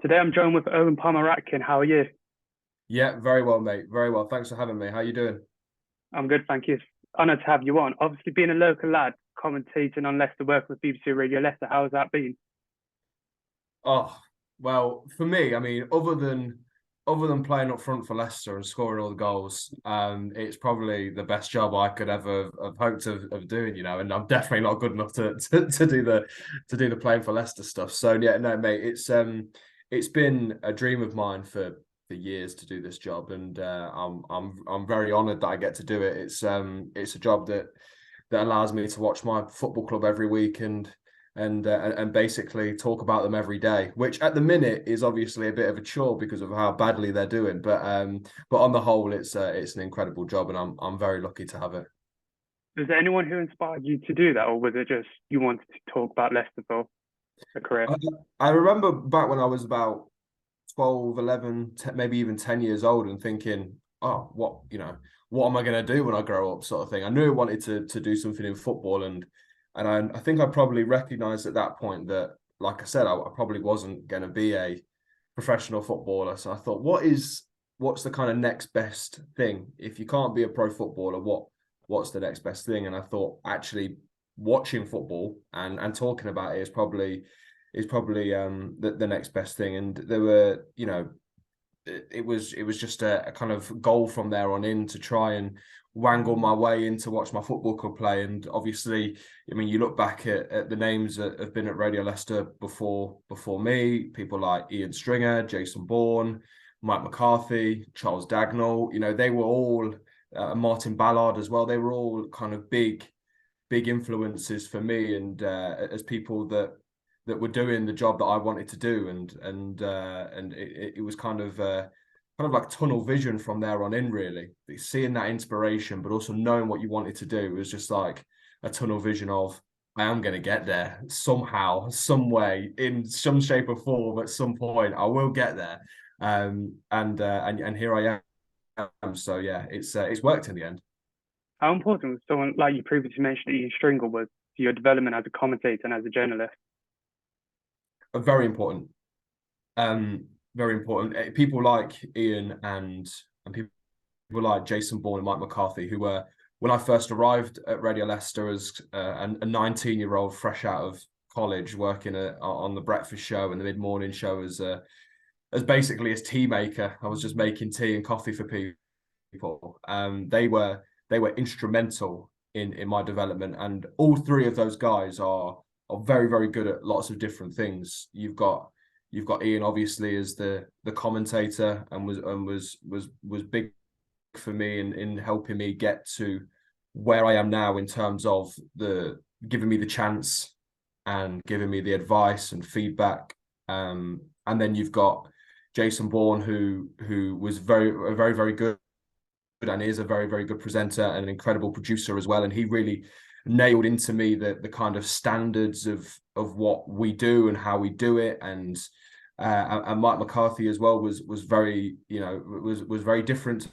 Today I'm joined with Owynn Palmer Atkin. How are you? Yeah, very well, mate. Very well. Thanks for having me. How you doing? I'm good, thank you. Honoured to have you on. Obviously, being a local lad, commentating on Leicester, working with BBC Radio Leicester, how's that been? Oh, well, for me, I mean, other than playing up front for Leicester and scoring all the goals, it's probably the best job I could ever have hoped of doing, and I'm definitely not good enough to do the playing for Leicester stuff. So yeah, no, mate, it's been a dream of mine for years to do this job, and I'm very honoured that I get to do it. It's a job that allows me to watch my football club every week and basically talk about them every day, which at the minute is obviously a bit of a chore because of how badly they're doing. But on the whole, it's an incredible job, and I'm very lucky to have it. Was there anyone who inspired you to do that, or was it just you wanted to talk about Leicester for a career? I, I remember back when I was about 12, 11, 10, maybe even 10 years old, and thinking, oh, what am I going to do when I grow up, sort of thing. I knew I wanted to do something in football, and I think I probably recognized at that point that, like I said, I probably wasn't going to be a professional footballer. So I thought, what's the kind of next best thing? If you can't be a pro footballer, what's the next best thing? And I thought, actually, watching football and talking about it is probably the next best thing. And there were, it was just a kind of goal from there on in to try and wangle my way in to watch my football club play. And obviously, I mean, you look back at the names that have been at Radio Leicester before me, people like Ian Stringer, Jason Bourne, Mike McCarthy, Charles Dagnall, they were all Martin Ballard as well. They were all kind of big influences for me, and as people that were doing the job that I wanted to do, and it was kind of like tunnel vision from there on in, really. Seeing that inspiration, but also knowing what you wanted to do, it was just like a tunnel vision of, I am going to get there somehow, some way, in some shape or form. At some point, I will get there, and here I am. So yeah, it's worked in the end. How important was someone like you previously mentioned, Ian Stringer, was to your development as a commentator and as a journalist? Very important. Very important. People like Ian and people like Jason Bourne and Mike McCarthy, who were, when I first arrived at Radio Leicester as a 19-year-old fresh out of college, working on the breakfast show and the mid-morning show as basically as tea maker. I was just making tea and coffee for people. They were instrumental in my development, and all three of those guys are very, very good at lots of different things. You've got Ian, obviously, as the commentator, and was big for me in helping me get to where I am now, in terms of the giving me the chance and giving me the advice and feedback. And then you've got Jason Bourne, who was very, very, very good, and is a very, very good presenter and an incredible producer as well. And he really nailed into me the kind of standards of what we do and how we do it. And Mike McCarthy as well was very, was very different to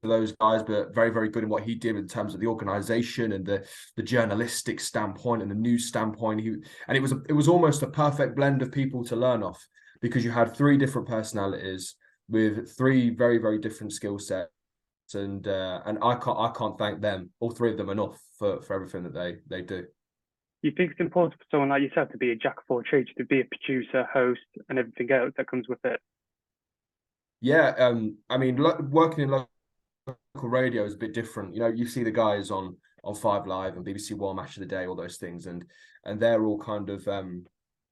those guys, but very, very good in what he did in terms of the organization and the journalistic standpoint and the news standpoint. And it was almost a perfect blend of people to learn off, because you had three different personalities with three very, very different skill sets. And I can't thank them, all three of them, enough for everything that they do. You think it's important for someone like yourself to be a jack of all trades, to be a producer, host, and everything else that comes with it? Yeah, I mean, working in local radio is a bit different. You see the guys on Five Live and BBC One, Match of the Day, all those things, and they're all kind of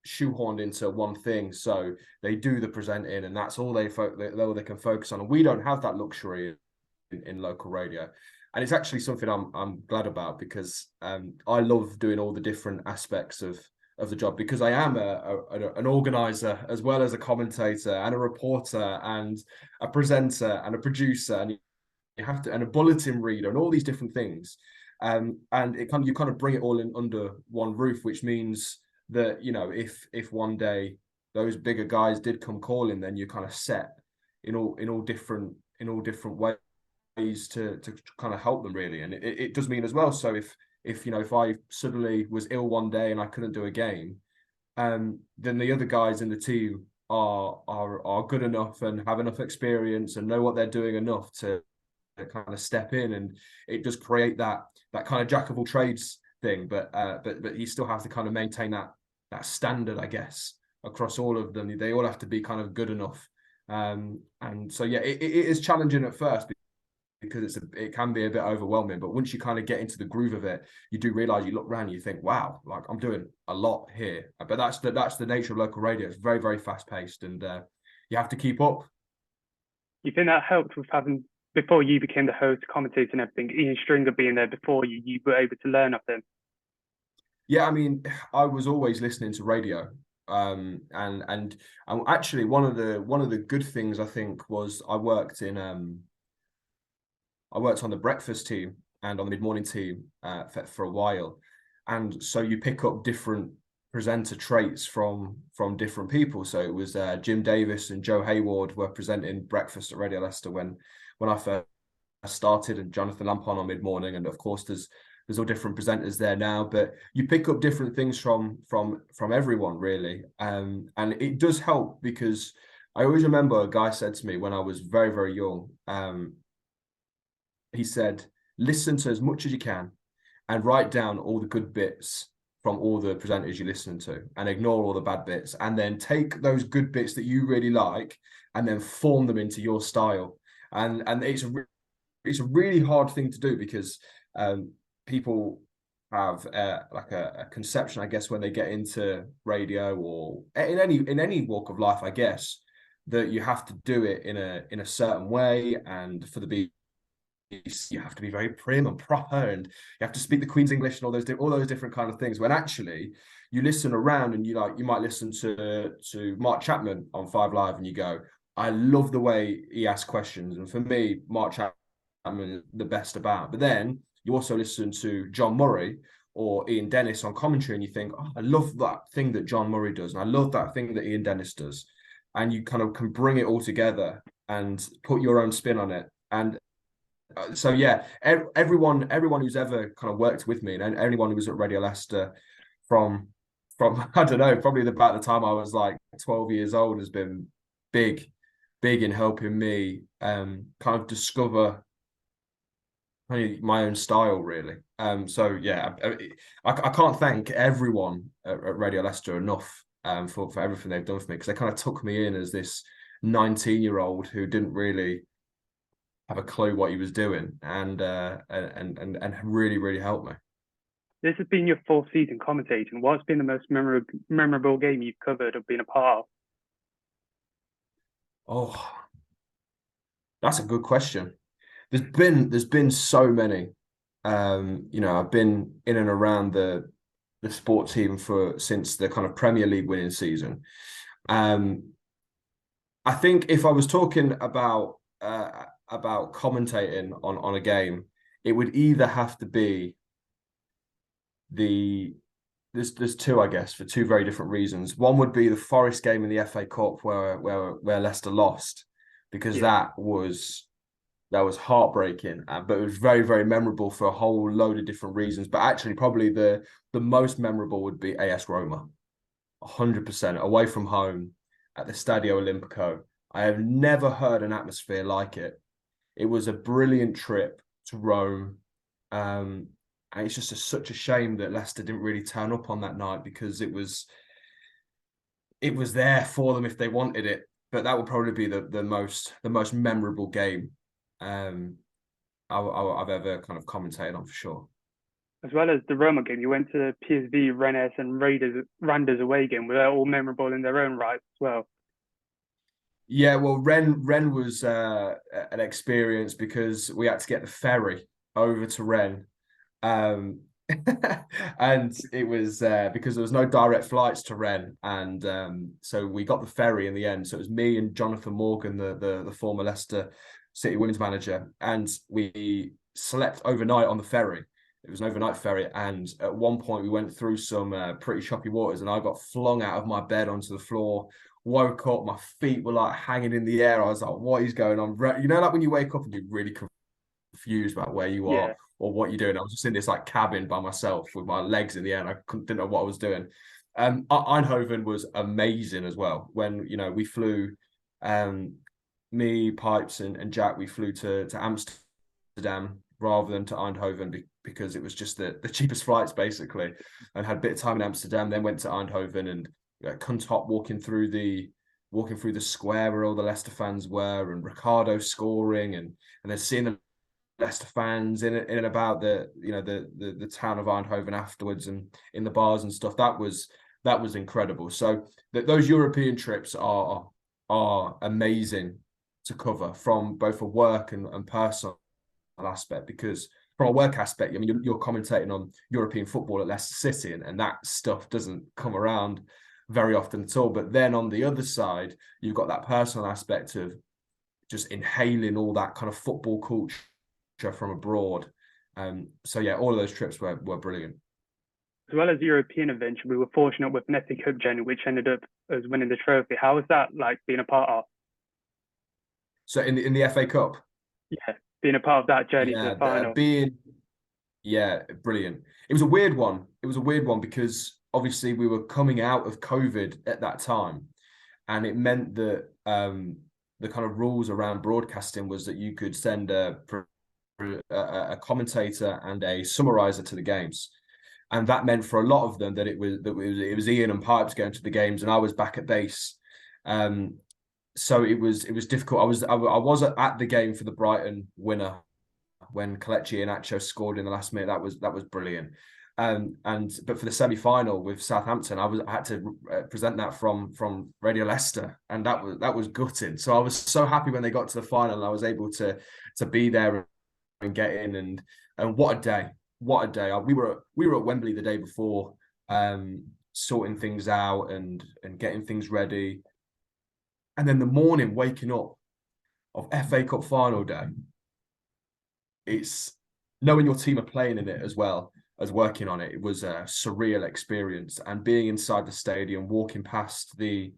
shoehorned into one thing. So they do the presenting, and that's all they can focus on. And we don't have that luxury in local radio, and it's actually something I'm glad about, because I love doing all the different aspects of the job, because I am an organizer as well as a commentator and a reporter and a presenter and a producer, and you have to, and a bulletin reader, and all these different things, and you kind of bring it all in under one roof, which means that if one day those bigger guys did come calling, then you're kind of set in all different ways to kind of help them, really. And it does mean as well, so if I suddenly was ill one day and I couldn't do a game, then the other guys in the team are good enough and have enough experience and know what they're doing enough to kind of step in, and it does create that kind of jack of all trades thing. But you still have to kind of maintain that standard, I guess, across all of them. They all have to be kind of good enough. And so yeah, it is challenging at first because it can be a bit overwhelming. But once you kind of get into the groove of it, you do realize, you look around and you think, wow, like I'm doing a lot here. But that's the nature of local radio. It's very, very fast paced, and you have to keep up. You think that helped with having, before you became the host, commentator and everything, Ian Stringer being there before you were able to learn off him? Yeah, I mean, I was always listening to radio. And actually one of the good things, I think, was I worked on the breakfast team and on the mid-morning team for a while. And so you pick up different presenter traits from different people. So it was Jim Davis and Joe Hayward were presenting breakfast at Radio Leicester when I first started, and Jonathan Lampon on mid-morning. And of course there's all different presenters there now, but you pick up different things from everyone, really. And it does help, because I always remember a guy said to me when I was very, very young, he said, listen to as much as you can and write down all the good bits from all the presenters you listen to, and ignore all the bad bits, and then take those good bits that you really like and then form them into your style. And it's a really hard thing to do, because people have like a conception, I guess, when they get into radio or in any walk of life, I guess, that you have to do it in a certain way. And for the BBC, you have to be very prim and proper, and you have to speak the Queen's English and all those different kind of things. When actually you listen around and you might listen to Mark Chapman on 5 Live and you go, I love the way he asks questions. And for me, Mark Chapman is the best about. But then you also listen to John Murray or Ian Dennis on commentary, and you think, oh, I love that thing that John Murray does, and I love that thing that Ian Dennis does. And you kind of can bring it all together and put your own spin on it. And so yeah, everyone who's ever kind of worked with me, and anyone who was at Radio Leicester from I don't know, probably about the time I was like 12 years old, has been big in helping me kind of discover my own style, really. So yeah, I can't thank everyone at Radio Leicester enough for everything they've done for me, because they kind of took me in as this 19-year-old who didn't really have a clue what he was doing, and really, really helped me. This has been your 4th season commentating. What's been the most memorable game you've covered or been a part of? Oh, that's a good question. There's been so many. I've been in and around the sport team since the kind of Premier League winning season. I think if I was talking about commentating on a game, it would either have to be there's two, I guess, for two very different reasons. One would be the Forest game in the FA Cup where Leicester lost, because that was heartbreaking, but it was very, very memorable for a whole load of different reasons. But actually, probably the most memorable would be AS Roma, 100%, away from home at the Stadio Olimpico. I have never heard an atmosphere like it. It was a brilliant trip to Rome. And it's just such a shame that Leicester didn't really turn up on that night, because it was there for them if they wanted it. But that would probably be the most memorable game I've ever kind of commentated on, for sure. As well as the Roma game, you went to PSV, Rennes and Randers away game. Were they all memorable in their own right as well? Yeah, well, Rennes was an experience, because we had to get the ferry over to Rennes. And it was because there was no direct flights to Rennes, and so we got the ferry in the end. So it was me and Jonathan Morgan, the former Leicester City women's manager, and we slept overnight on the ferry. It was an overnight ferry, and at one point we went through some pretty choppy waters, and I got flung out of my bed onto the floor. Woke up, my feet were like hanging in the air. I was like, what is going on? You know, like when you wake up and you're really confused about where you are or what you're doing. I was just in this like cabin by myself with my legs in the air, and I didn't know what I was doing. Eindhoven was amazing as well. When we flew, me, Pipes, and Jack, we flew to Amsterdam rather than to Eindhoven because it was just the cheapest flights basically, and had a bit of time in Amsterdam. Then went to Eindhoven and couldn't stop walking through the square where all the Leicester fans were, and Ricardo scoring, and then seeing the Leicester fans in and about the town of Eindhoven afterwards, and in the bars and stuff. That was incredible. So those European trips are amazing to cover from both a work and personal aspect, because from a work aspect, I mean, you're commentating on European football at Leicester City, and that stuff doesn't come around very often at all. But then on the other side, you've got that personal aspect of just inhaling all that kind of football culture from abroad. So yeah, all of those trips were brilliant. As well as the European adventure, we were fortunate with an FA Cup journey, which ended up as winning the trophy. How was that like being a part of? So in the FA Cup, Yeah, being a part of that journey to the final. Brilliant. It was a weird one. Because obviously we were coming out of COVID at that time, and it meant that the kind of rules around broadcasting was that you could send a commentator and a summariser to the games. And that meant for a lot of them that it was Owynn and Pipes going to the games, and I was back at base. So it was difficult. I was at the game for the Brighton winner when Kelechi Iheanacho scored in the last minute. That was brilliant. But for the semi-final with Southampton, I had to present that from Radio Leicester, and that was gutting. So I was so happy when they got to the final, and I was able to be there and get in. And what a day! What a day! We were at Wembley the day before, sorting things out and getting things ready. And then the morning, waking up of FA Cup final day, it's knowing your team are playing in it as well as working on it. It was a surreal experience, and being inside the stadium, walking past the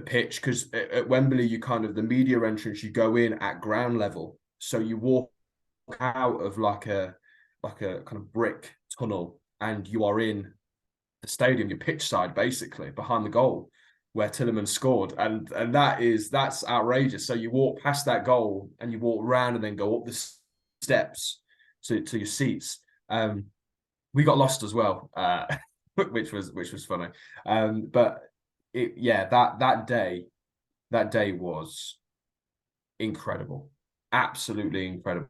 pitch, because at Wembley, you kind of, the media entrance, you go in at ground level, so you walk out of like a kind of brick tunnel, and you are in the stadium, your pitch side basically behind the goal where Tielemans scored, and that's outrageous. So you walk past that goal and you walk around and then go up the steps to your seats. We got lost as well, which was funny. But that day was incredible, absolutely incredible,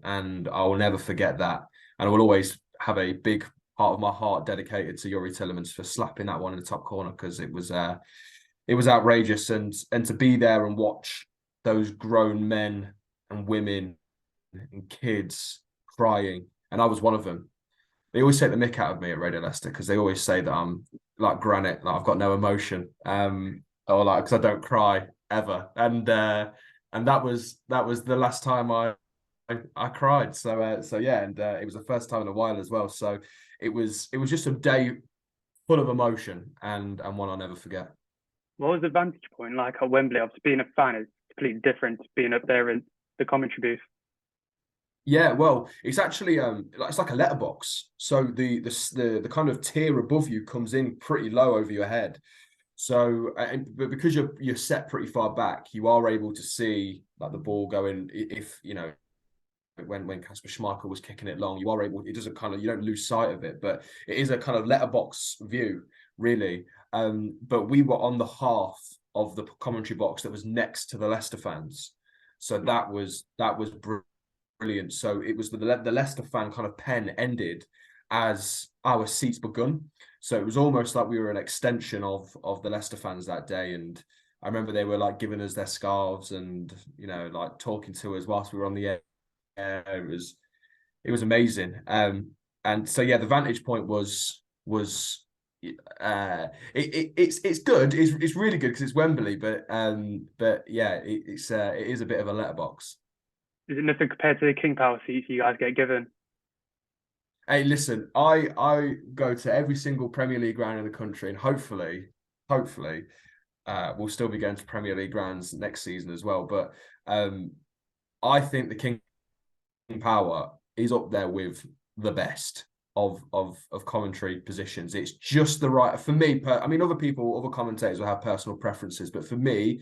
and I will never forget that. And I will always have a big part of my heart dedicated to Youri Tielemans for slapping that one in the top corner, because it was outrageous, and to be there and watch those grown men and women and kids crying, and I was one of them. They always take the mick out of me at Radio Leicester, because they always say that I'm like granite, like I've got no emotion, or like because I don't cry ever, and that was the last time I cried. So yeah, and it was the first time in a while as well. So it was just a day full of emotion, and one I'll never forget. What was the vantage point like at Wembley? Obviously, being a fan is completely different to being up there in the commentary booth. Yeah, well, it's actually it's like a letterbox. So the kind of tier above you comes in pretty low over your head. So, but because you're set pretty far back, you are able to see like the ball going. If when Kasper Schmeichel was kicking it long, you are able. It doesn't you don't lose sight of it, but it is a kind of letterbox view, really. But we were on the half of the commentary box that was next to the Leicester fans, so that was brilliant. So it was the Leicester fan kind of pen ended as our seats begun. So it was almost like we were an extension of the Leicester fans that day. And I remember they were like giving us their scarves and like talking to us whilst we were on the air. It was amazing. And so yeah, the vantage point was it's good. It's really good because it's Wembley, but yeah, it is a bit of a letterbox. Is it nothing compared to the King Power seats you guys get given? Hey, listen, I go to every single Premier League ground in the country, and hopefully, we'll still be going to Premier League grounds next season as well. But I think the King Power is up there with the best of commentary positions. It's just the right for me. I mean, other commentators will have personal preferences, but for me,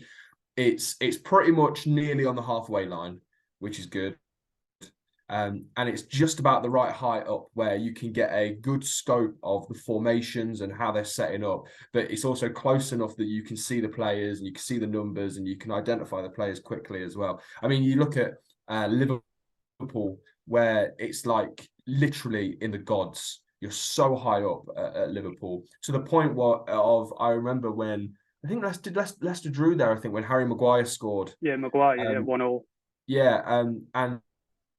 it's pretty much nearly on the halfway line, which is good. And it's just about the right height up where you can get a good scope of the formations and how they're setting up, but it's also close enough that you can see the players and you can see the numbers and you can identify the players quickly as well. I mean, you look at Liverpool, where it's like literally in the gods. You're so high up at Liverpool, to the point I remember when I think Leicester drew there. I think when Harry Maguire scored. Yeah, Maguire, 1-1. Yeah,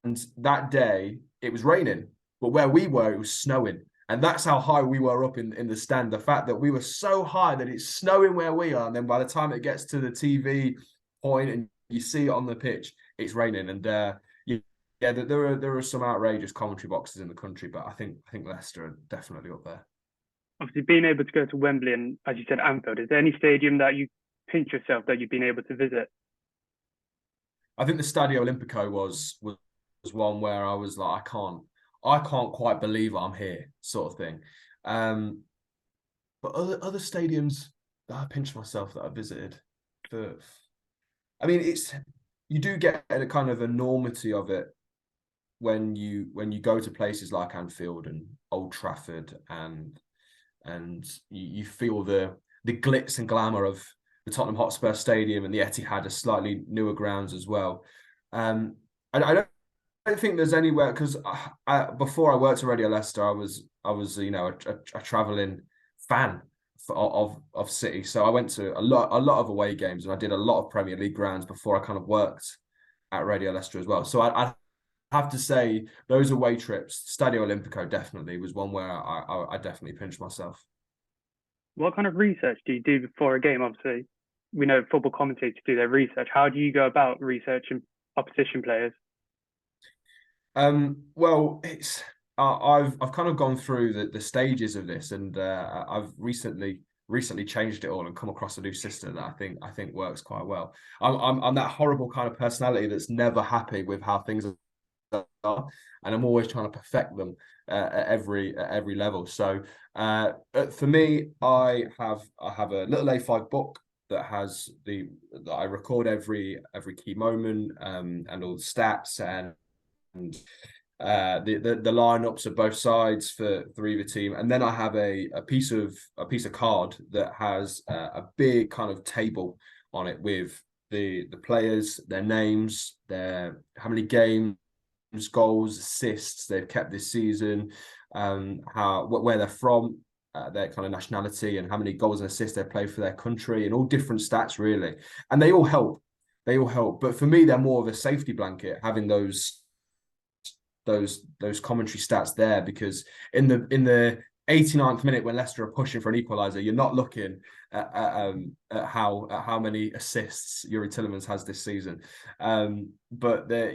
and that day it was raining, but where we were, it was snowing. And that's how high we were up in the stand. The fact that we were so high that it's snowing where we are, and then by the time it gets to the TV point and you see it on the pitch, it's raining. And there are some outrageous commentary boxes in the country, but I think Leicester are definitely up there. Obviously, being able to go to Wembley and, as you said, Anfield, is there any stadium that you pinch yourself that you've been able to visit? I think the Stadio Olimpico was one where I was like, I can't quite believe I'm here, sort of thing. But other stadiums that I pinch myself that I visited, I mean, you do get a kind of enormity of it when you go to places like Anfield and Old Trafford, and you feel the glitz and glamour of the Tottenham Hotspur Stadium and the Etihad, are slightly newer grounds as well. I don't think there's anywhere, because before I worked at Radio Leicester, I was a travelling fan of City, so I went to a lot of away games, and I did a lot of Premier League grounds before I kind of worked at Radio Leicester as well. So I have to say those away trips, Stadio Olimpico definitely was one where I definitely pinched myself. What kind of research do you do before a game? Obviously, we know football commentators do their research. How do you go about researching opposition players? Well, it's I've kind of gone through the stages of this, and I've recently changed it all and come across a new system that I think works quite well. I'm that horrible kind of personality that's never happy with how things are, and I'm always trying to perfect them at every level. So for me, I have a little A5 book that has that I record every key moment, and all the stats and the lineups of both sides for either team, and then I have a piece of card that has a big kind of table on it with the players, their names, how many games, goals, assists they've kept this season, where they're from, their kind of nationality, and how many goals and assists they've played for their country, and all different stats really, and they all help. But for me, they're more of a safety blanket, having those commentary stats there, because in the 89th minute when Leicester are pushing for an equaliser, you're not looking at how many assists Yuri Tillemans has this season, but they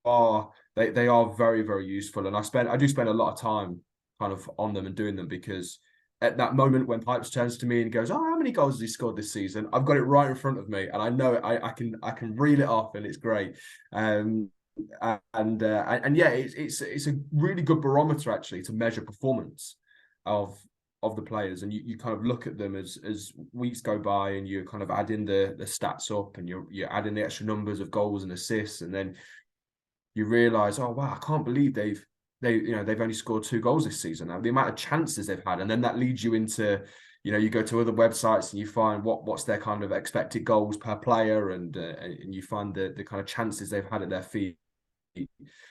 are very, very useful, and I do spend a lot of time kind of on them and doing them, because at that moment when Pipes turns to me and goes, "Oh, how many goals has he scored this season?" I've got it right in front of me, and I know it. I can reel it off, and it's great. And yeah, it's a really good barometer actually to measure performance of the players, and you kind of look at them as weeks go by, and you kind of add in the stats up, and you're adding the extra numbers of goals and assists, and then you realise, oh wow, I can't believe they've only scored 2 goals this season. Now, the amount of chances they've had, and then that leads you into, you go to other websites and you find what's their kind of expected goals per player, and you find the kind of chances they've had at their feet.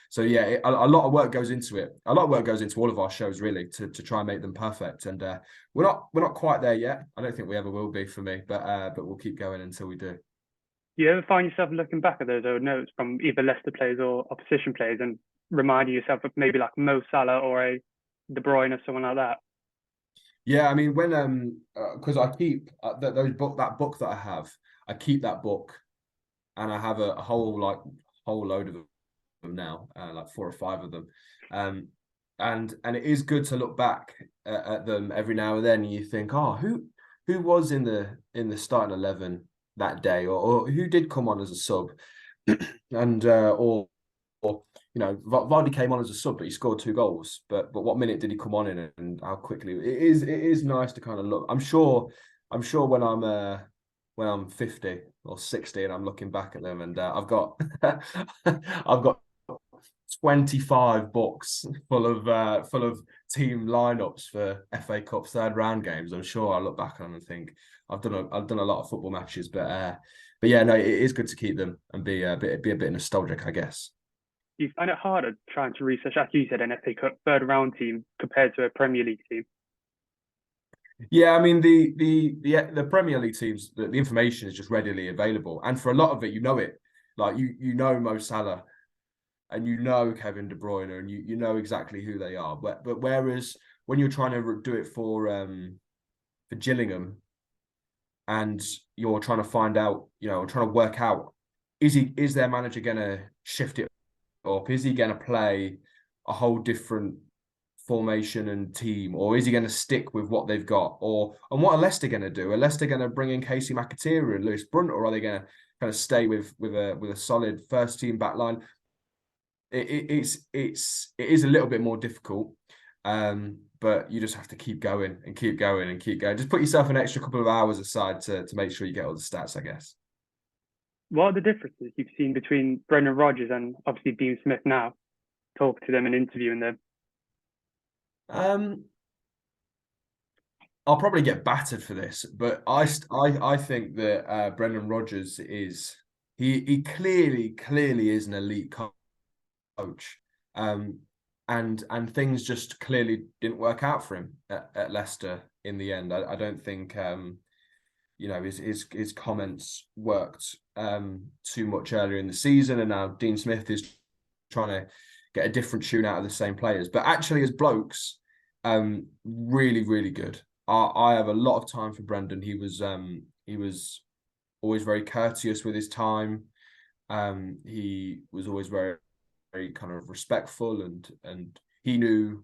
So yeah, a lot of work goes into it. A lot of work goes into all of our shows really to try and make them perfect. And we're not quite there yet. I don't think we ever will be for me, but we'll keep going until we do. Do you ever find yourself looking back at those old notes from either Leicester players or opposition players and reminding yourself of maybe like Mo Salah or a De Bruyne or someone like that? Yeah, I mean, when because I keep that book that I keep that book, and I have a whole load of them now, like 4 or 5 of them, and it is good to look back at them every now and then, and you think, oh, who was in the starting 11 that day, or who did come on as a sub, and or Vardy came on as a sub, but he scored 2 goals. But what minute did he come on in, and how quickly? It is nice to kind of look. I'm sure when I'm 50 or 60 and I'm looking back at them, and I've got I've got 25 books full of team lineups for FA Cup third round games. I'm sure I'll look back on them and think I've done a lot of football matches, but yeah, no, it is good to keep them and be a bit nostalgic, I guess. Do you find it harder trying to research, as you said, an FA Cup third round team compared to a Premier League team? Yeah, I mean the Premier League teams, the information is just readily available, and for a lot of it, it, like you know Mo Salah, and you know Kevin De Bruyne, and you know exactly who they are. But whereas when you're trying to do it for Gillingham, and you're trying to find out, trying to work out, is their manager going to shift it up? Is he going to play a whole different formation and team, or is he going to stick with what they've got? And what are Leicester going to do? Are Leicester going to bring in Casey McAteer and Lewis Brunt, or are they going to kind of stay with a solid first team back line? It is a little bit more difficult, but you just have to keep going and keep going and keep going. Just put yourself an extra couple of hours aside to make sure you get all the stats, I guess. What are the differences you've seen between Brendan Rodgers and obviously Dean Smith now? Talk to them and interviewing them. I'll probably get battered for this, but I think that Brendan Rodgers is he clearly is an elite coach, and things just clearly didn't work out for him at Leicester in the end. I don't think his comments worked too much earlier in the season, and now Dean Smith is trying to get a different tune out of the same players. But actually, as blokes, really, really good. I have a lot of time for Brendan. He was always very courteous with his time. He was always very, very kind of respectful, and he knew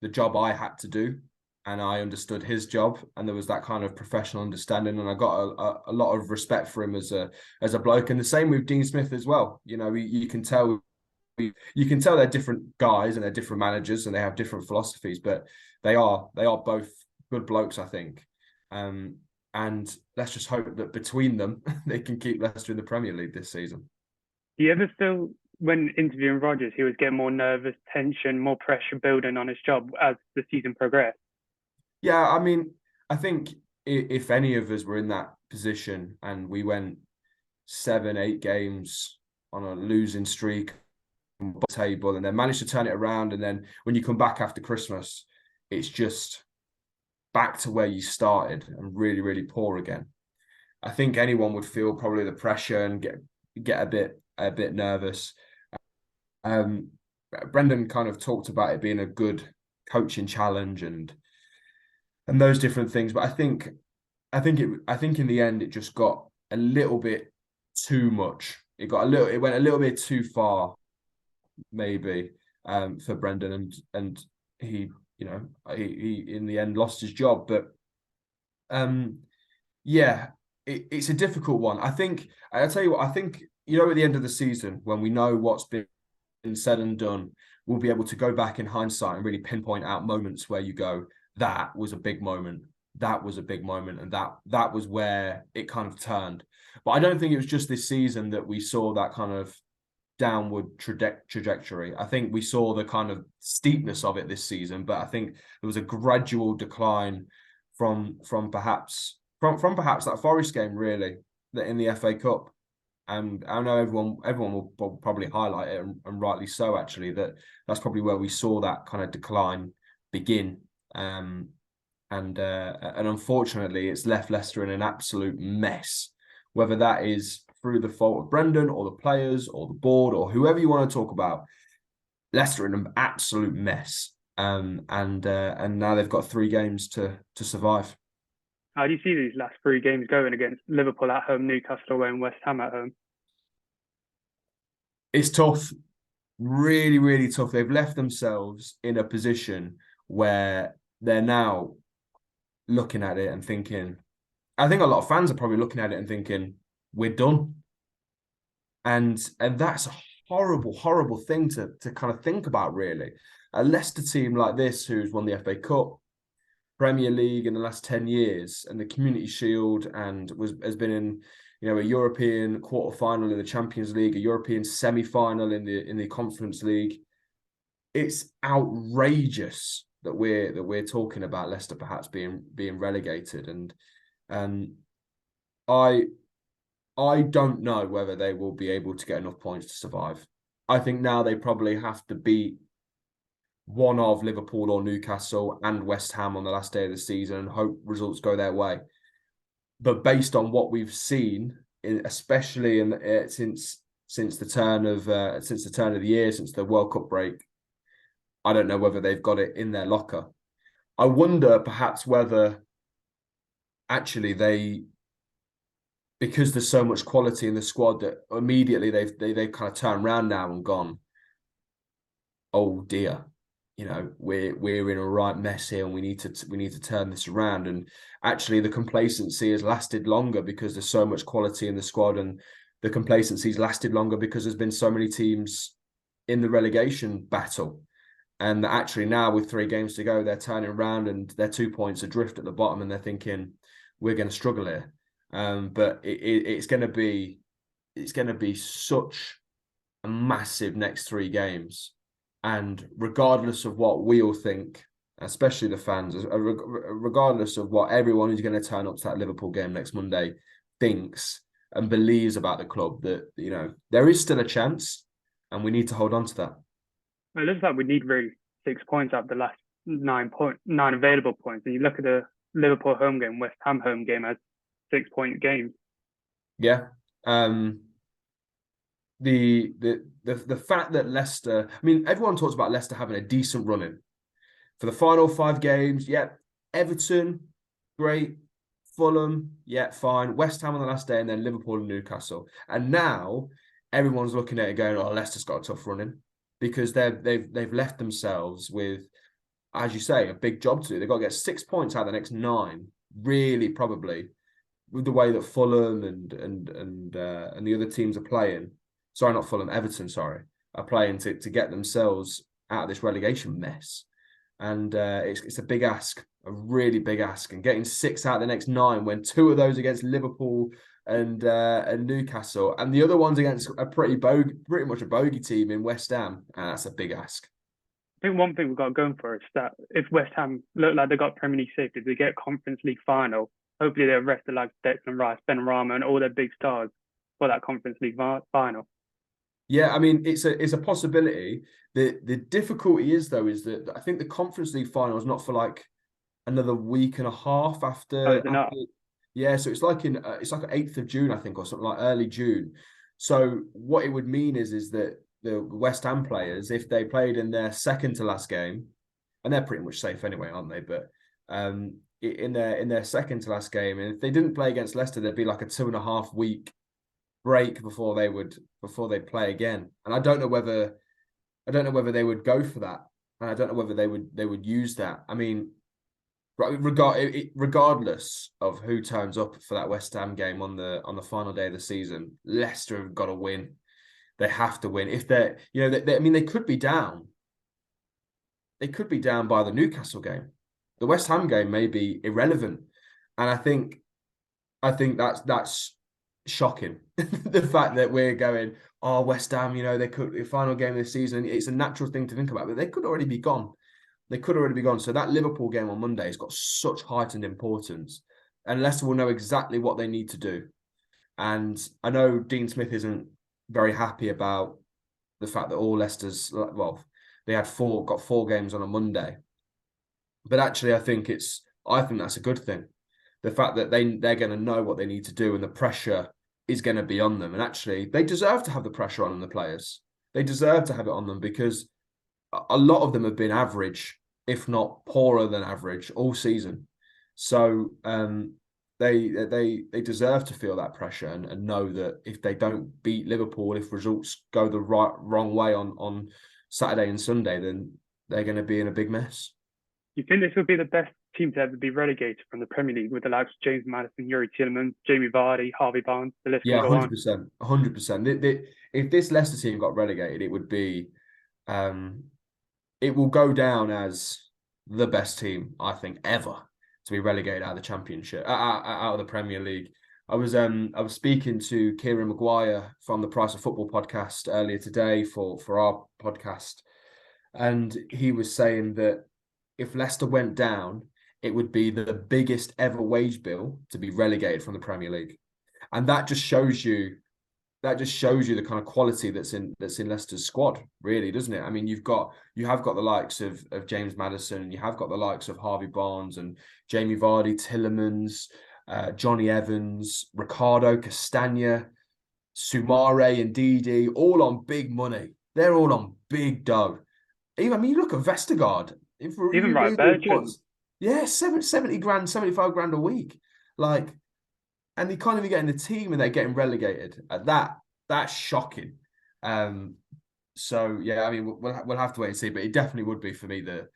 the job I had to do, and I understood his job, and there was that kind of professional understanding, and I got a lot of respect for him as a bloke. And the same with Dean Smith as well. You can tell they're different guys and they're different managers and they have different philosophies, but they are both good blokes, I think. And let's just hope that between them they can keep Leicester in the Premier League this season. Do you ever feel when interviewing Rodgers he was getting more nervous, tension, more pressure building on his job as the season progressed? Yeah, I mean, I think if any of us were in that position and we went 7-8 games on a losing streak table and then managed to turn it around, and then when you come back after Christmas, it's just back to where you started and really, really poor again. I think anyone would feel probably the pressure and get a bit nervous. Brendan kind of talked about it being a good coaching challenge and those different things, but I think in the end it just got a little bit too much. It went a little bit too far, maybe, for Brendan, and he in the end lost his job. But yeah, it's a difficult one. I'll tell you what, I think, at the end of the season, when we know what's been said and done, we'll be able to go back in hindsight and really pinpoint out moments where you go, that was a big moment. That was a big moment. And that was where it kind of turned. But I don't think it was just this season that we saw that kind of downward trajectory. I think we saw the kind of steepness of it this season, but I think there was a gradual decline from perhaps that Forest game, really, that in the FA Cup. And I know everyone will probably highlight it, and rightly so, actually, that's probably where we saw that kind of decline begin. And unfortunately, it's left Leicester in an absolute mess, whether that is through the fault of Brendan or the players or the board or whoever you want to talk about. Leicester in an absolute mess, and now they've got 3 games to survive. How do you see these last 3 games going against Liverpool at home, Newcastle away, and West Ham at home? It's tough, really, really tough. They've left themselves in a position where they're now looking at it and thinking, I think a lot of fans are probably looking at it and thinking, we're done. And that's a horrible, horrible thing to kind of think about, really. A Leicester team like this, who's won the FA Cup, Premier League in the last 10 years, and the Community Shield, and has been in, a European quarter-final in the Champions League, a European semi-final in the Conference League. It's outrageous that we're talking about Leicester perhaps being relegated, and I don't know whether they will be able to get enough points to survive. I think now they probably have to beat one of Liverpool or Newcastle and West Ham on the last day of the season and hope results go their way. But based on what we've seen, especially since the turn of the year, since the World Cup break, I don't know whether they've got it in their locker. I wonder perhaps whether actually because there's so much quality in the squad, that immediately they've kind of turned around now and gone, oh dear, we're in a right mess here, and we need to turn this around. And actually, the complacency has lasted longer because there's so much quality in the squad, and the complacency's lasted longer because there's been so many teams in the relegation battle. And actually now, with 3 games to go, they're turning around and they're 2 points adrift at the bottom, and they're thinking, we're going to struggle here. But it's going to be such a massive next 3 games. And regardless of what we all think, especially the fans, regardless of what everyone who's going to turn up to that Liverpool game next Monday thinks and believes about the club, that, there is still a chance, and we need to hold on to that. It looks like we need really 6 points out of the last 9 available points. And you look at the Liverpool home game, West Ham home game as 6-point games. Yeah. The fact that Leicester, everyone talks about Leicester having a decent run in for the final 5 games. Yeah, Everton, great. Fulham, yeah, fine. West Ham on the last day, and then Liverpool and Newcastle. And now everyone's looking at it going, oh, Leicester's got a tough run in, because they've left themselves with, as you say, a big job to do. They've got to get 6 points out of the next 9, really, probably, with the way that Fulham and the other teams are playing. Sorry, not Fulham, Everton, are playing to get themselves out of this relegation mess. And it's a big ask, a really big ask. And getting 6 out of the next 9, when 2 of those against Liverpool and Newcastle, and the other one's against a pretty much a bogey team in West Ham, that's a big ask. I think one thing we've got going for us is that if West Ham look like they got Premier League safety, if they get Conference League final, hopefully they'll rest the likes of Declan Rice, Ben Rama, and all their big stars for that Conference League final. Yeah, it's a possibility. The difficulty is that I think the Conference League final is not for like another week and a half after. Yeah, so it's like it's like 8th of June, I think, or something like early June. So what it would mean is that the West Ham players, if they played in their second to last game, and they're pretty much safe anyway, aren't they? But in their second to last game, and if they didn't play against Leicester, there'd be like a 2.5 week break before they play again. And I don't know whether they would go for that, and I don't know whether they would use that. Regardless of who turns up for that West Ham game on the final day of the season, Leicester have got to win. They have to win. If they're, they could be down. They could be down by the Newcastle game. The West Ham game may be irrelevant, and I think that's shocking. The fact that we're going, oh, West Ham, they could, the final game of the season. It's a natural thing to think about, but they could already be gone. So that Liverpool game on Monday has got such heightened importance, and Leicester will know exactly what they need to do. And I know Dean Smith isn't very happy about the fact that all Leicester's, they got 4 games on a Monday, but actually I think that's a good thing. The fact that they're going to know what they need to do, and the pressure is going to be on them. And actually, they deserve to have the pressure on them, the players. They deserve to have it on them, because a lot of them have been average, if not poorer than average, all season. So they deserve to feel that pressure and know that if they don't beat Liverpool, if results go the wrong way on Saturday and Sunday, then they're going to be in a big mess. You think this would be the best team to ever be relegated from the Premier League with the likes of James Maddison, Yuri Tielemans, Jamie Vardy, Harvey Barnes. The list can Yeah, go on. 100%. 100%. If this Leicester team got relegated, it would be, it will go down as the best team, I think, ever to be relegated out of the Championship, out of the Premier League. I was speaking to Kieran Maguire from the Price of Football podcast earlier today for our podcast, and he was saying that if Leicester went down, it would be the biggest ever wage bill to be relegated from the Premier League, and that just shows you the kind of quality that's in Leicester's squad, really, doesn't it? I mean, you have got the likes of James Maddison, and you have got the likes of Harvey Barnes and Jamie Vardy, Tielemans, Johnny Evans, Ricardo, Castagna, Soumare and Didi, all on big money. They're all on big dough. You look at Vestergaard. Even right, Bertrand. Yeah, 70 grand, 75 grand a week. Like, and they can't even get in the team and they're getting relegated. That's shocking. So yeah, I mean, we'll have to wait and see, but it definitely would be for me the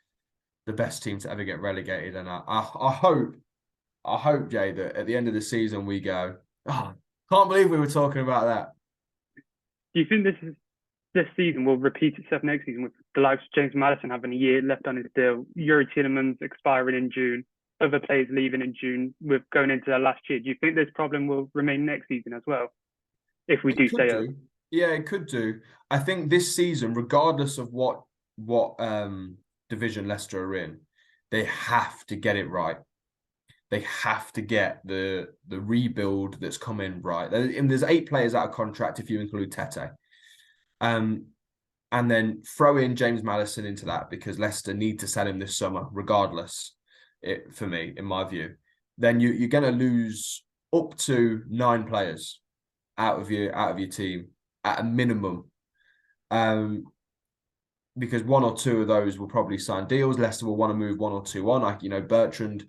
best team to ever get relegated. And I hope, Jay, that at the end of the season we go, oh, can't believe we were talking about that. Do you think this season will repeat itself next season with the likes of James Maddison having a year left on his deal, Yuri Tielemans expiring in June, other players leaving in June, with going into their last year? Do you think this problem will remain next season as well, if we do stay up? Yeah, it could do. I think this season, regardless of what division Leicester are in, they have to get it right. They have to get the rebuild that's coming right. And there's 8 players out of contract if you include Tete. And then throw in James Maddison into that, because Leicester need to sell him this summer, regardless. For me, in my view, then you're going to lose up to 9 players out of your team at a minimum, because 1 or 2 of those will probably sign deals. Leicester will want to move 1 or 2 on, like Bertrand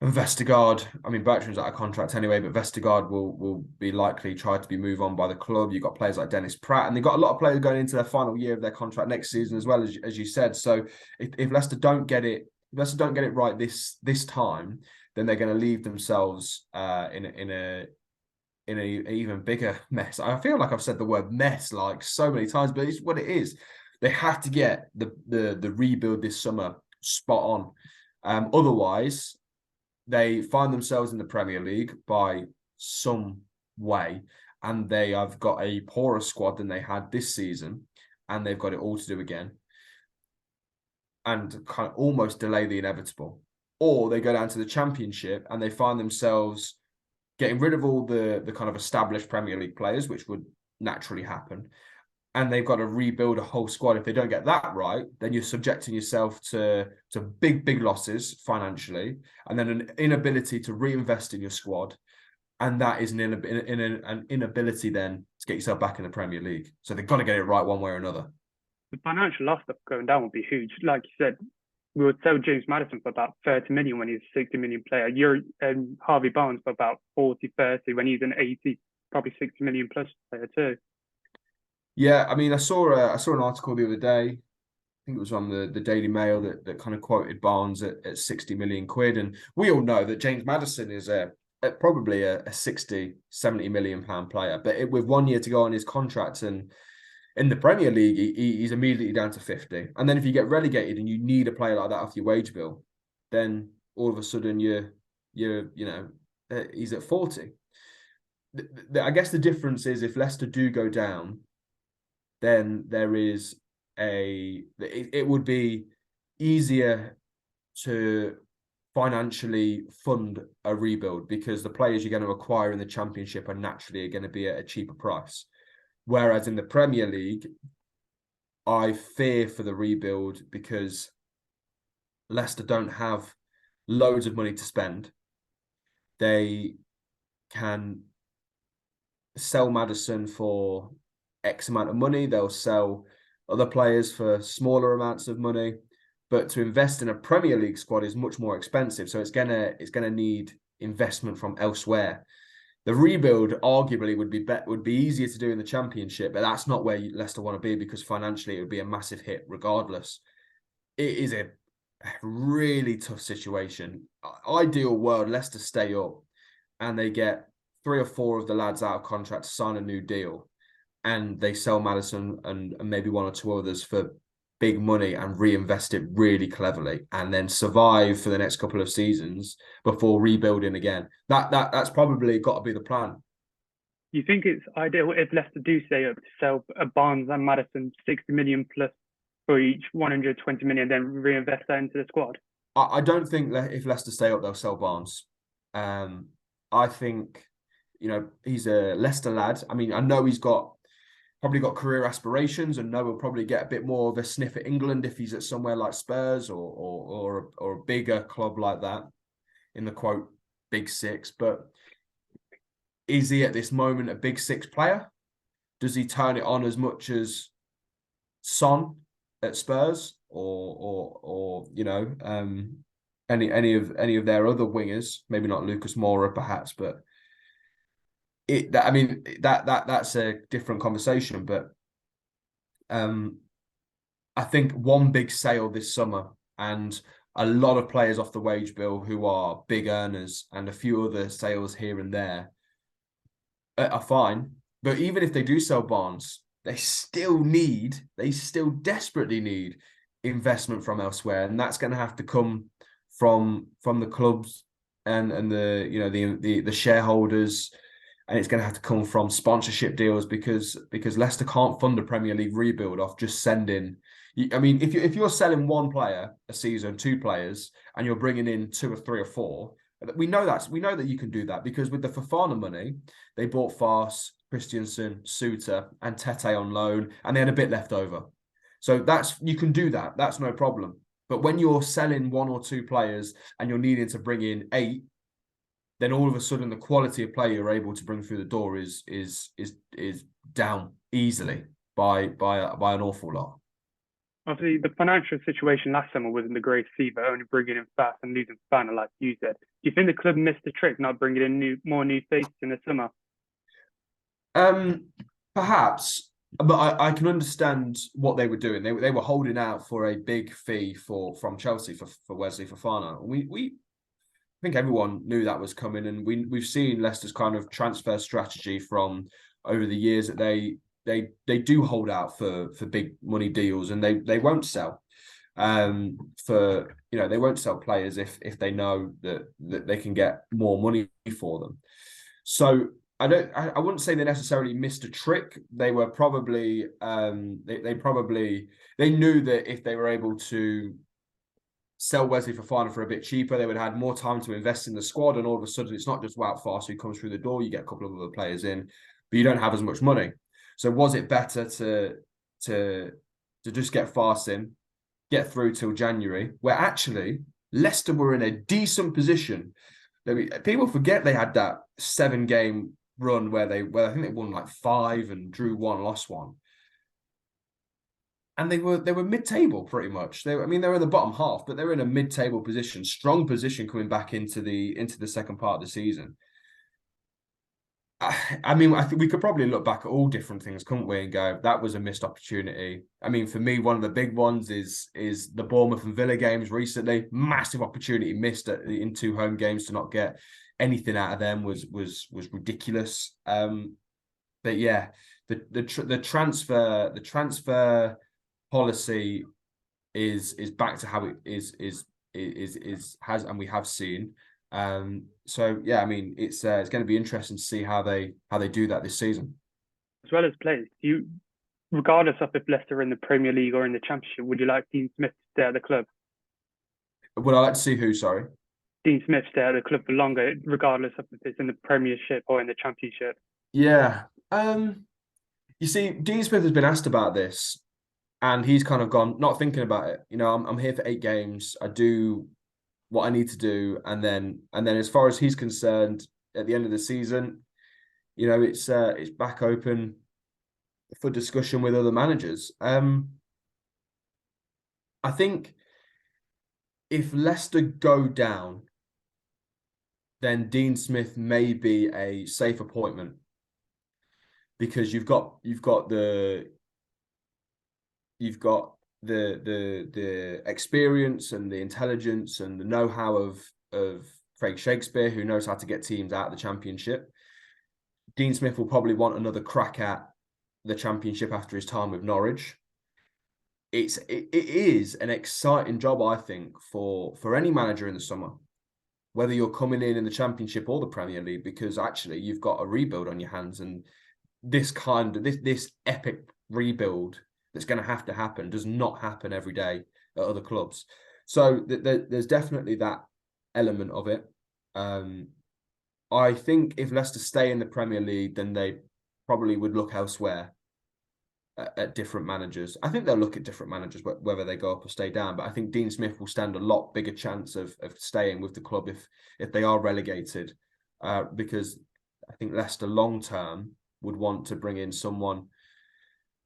and Vestergaard. I mean, Bertrand's out of contract anyway, but Vestergaard will be likely tried to be moved on by the club. You've got players like Dennis Pratt, and they've got a lot of players going into their final year of their contract next season as well, as you said. So if Leicester don't get it right this time, then they're going to leave themselves in an even bigger mess. I feel like I've said the word mess like so many times, but it's what it is. They have to get the rebuild this summer spot on. Otherwise, they find themselves in the Premier League by some way, and they have got a poorer squad than they had this season, and they've got it all to do again, and kind of almost delay the inevitable. Or they go down to the Championship and they find themselves getting rid of all the kind of established Premier League players, which would naturally happen, and they've got to rebuild a whole squad. If they don't get that right, then you're subjecting yourself to big losses financially, and then an inability to reinvest in your squad, and that is an inability then to get yourself back in the Premier League. So they've got to get it right one way or another. The financial loss of going down would be huge. Like you said, we would sell James Maddison for about 30 million when he's a 60 million player. Harvey Barnes for about 40, 30 when he's an 80, probably 60 million plus player too. Yeah, I mean, I saw an article the other day. I think it was on the Daily Mail that kind of quoted Barnes at 60 million quid. And we all know that James Maddison is probably a 60, 70 million pound player. But with 1 year to go on his contract, and in the Premier League, he's immediately down to 50. And then if you get relegated and you need a player like that off your wage bill, then all of a sudden he's at 40. I guess the difference is if Leicester do go down, then it would be easier to financially fund a rebuild, because the players you're going to acquire in the Championship are naturally going to be at a cheaper price. Whereas in the Premier League, I fear for the rebuild, because Leicester don't have loads of money to spend. They can sell Maddison for X amount of money. They'll sell other players for smaller amounts of money, but to invest in a Premier League squad is much more expensive. So it's gonna need investment from elsewhere. The rebuild arguably would be easier to do in the Championship, but that's not where Leicester want to be, because financially it would be a massive hit regardless. It is really tough situation. Ideal world, Leicester stay up and they get 3 or 4 of the lads out of contract to sign a new deal, and they sell Maddison and maybe 1 or 2 others for big money and reinvest it really cleverly, and then survive for the next couple of seasons before rebuilding again. That's probably got to be the plan. You think it's ideal if Leicester do stay up to sell Barnes and Maddison 60 million plus for each 120 million, then reinvest that into the squad? I don't think if Leicester stay up, they'll sell Barnes. I think, he's a Leicester lad. I mean, I know he's probably got career aspirations, and know he'll probably get a bit more of a sniff at England if he's at somewhere like Spurs or a bigger club like that, in the quote Big Six. But is he at this moment a Big Six player? Does he turn it on as much as Son at Spurs or any of their other wingers? Maybe not Lucas Moura perhaps, but that's a different conversation. But I think one big sale this summer and a lot of players off the wage bill who are big earners and a few other sales here and there are fine. But even if they do sell Barnes, they still desperately need investment from elsewhere, and that's going to have to come from the clubs and the shareholders. And it's going to have to come from sponsorship deals because Leicester can't fund a Premier League rebuild off just sending. I mean, if you're selling 1 player a season, 2 players, and you're bringing in 2 or 3 or 4, we know that you can do that, because with the Fofana money, they bought Fars, Christiansen, Suter, and Tete on loan, and they had a bit left over. So you can do that. That's no problem. But when you're selling 1 or 2 players and you're needing to bring in 8, then all of a sudden the quality of play you're able to bring through the door is down easily by an awful lot. Obviously, the financial situation last summer wasn't the greatest either, only bringing in Fast and losing Fofana, like you said. Do you think the club missed the trick, not bringing in more new faces in the summer? Perhaps, but I can understand what they were doing. They were holding out for a big fee from Chelsea for Wesley Fofana. We I think everyone knew that was coming, and we've seen Leicester's kind of transfer strategy from over the years that they do hold out for big money deals, and they won't sell they won't sell players if they know that they can get more money for them. So I wouldn't say they necessarily missed a trick. They were probably they knew that if they were able to sell Wesley Fofana for a bit cheaper, they would have had more time to invest in the squad, and all of a sudden it's not just Wout Fast who comes through the door. You get a couple of other players in, but you don't have as much money. So was it better to just get Fast in, get through till January, where actually Leicester were in a decent position? People forget they had that 7-game run where I think they won like 5 and drew 1, lost 1. And they were mid-table pretty much. They were in the bottom half, but they were in a mid-table position, strong position coming back into the second part of the season. I think we could probably look back at all different things, couldn't we, and go, that was a missed opportunity. I mean, for me, one of the big ones is the Bournemouth and Villa games recently. Massive opportunity missed in 2 home games to not get anything out of them was ridiculous. But yeah, the transfer policy is back to how it has, and we have seen. So yeah, I mean, it's going to be interesting to see how they do that this season. As well as players, regardless of if Leicester are in the Premier League or in the Championship, would you like Dean Smith to stay at the club? Would I like to see who? Sorry, Dean Smith stay at the club for longer, regardless of if it's in the Premiership or in the Championship. Yeah. You see, Dean Smith has been asked about this, and he's kind of gone, not thinking about it. I'm here for 8 games. I do what I need to do, and then as far as he's concerned, at the end of the season, it's back open for discussion with other managers. I think if Leicester go down, then Dean Smith may be a safe appointment, because you've got the experience and the intelligence and the know-how of Craig Shakespeare, who knows how to get teams out of the Championship. Dean Smith will probably want another crack at the Championship after his time with Norwich. It is an exciting job, I think, for any manager in the summer, whether you're coming in the Championship or the Premier League, because actually you've got a rebuild on your hands, and this epic rebuild that's going to happen does not happen every day at other clubs. So there's definitely that element of it. I think if Leicester stay in the Premier League, then they probably would look elsewhere at different managers. I think they'll look at different managers, whether they go up or stay down. But I think Dean Smith will stand a lot bigger chance of staying with the club if they are relegated, because I think Leicester long term would want to bring in someone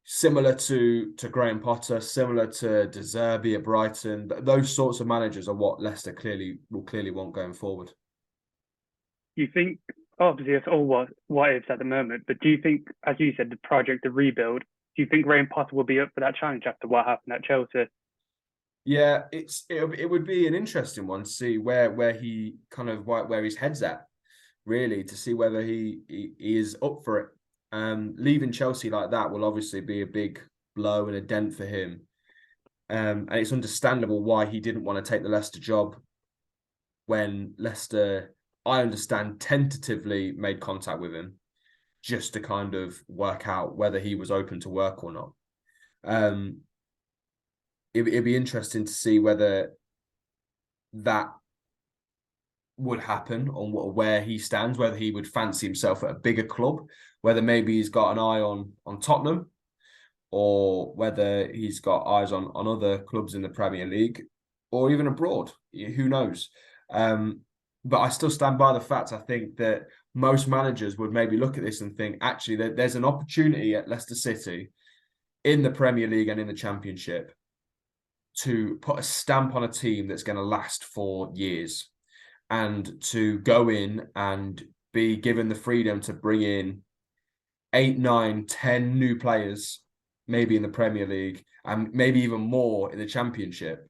similar to Graham Potter, similar to De Zerbi at Brighton. Those sorts of managers are what Leicester will clearly want going forward. You think, obviously it's all what ifs at the moment, but do you think, as you said, the project, the rebuild, do you think Graham Potter will be up for that challenge after what happened at Chelsea? Yeah, it would be an interesting one to see where he kind of where his head's at, really, to see whether he is up for it. Leaving Chelsea like that will obviously be a big blow and a dent for him. And it's understandable why he didn't want to take the Leicester job when Leicester, I understand, tentatively made contact with him just to kind of work out whether he was open to work or not. It'd be interesting to see whether that would happen on where he stands, whether he would fancy himself at a bigger club, whether maybe he's got an eye on Tottenham, or whether he's got eyes on other clubs in the Premier League or even abroad. Who knows? But I still stand by the fact, I think, that most managers would maybe look at this and think, actually, there's an opportunity at Leicester City in the Premier League and in the Championship to put a stamp on a team that's going to last for years, and to go in and be given the freedom to bring in 8, 9, 10 new players, maybe in the Premier League, and maybe even more in the Championship,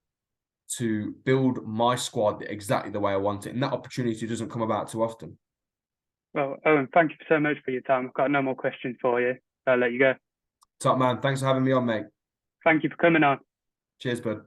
to build my squad exactly the way I want it. And that opportunity doesn't come about too often. Well, Owynn, thank you so much for your time. I've got no more questions for you. I'll let you go. Top man, thanks for having me on, mate. Thank you for coming on. Cheers, bud.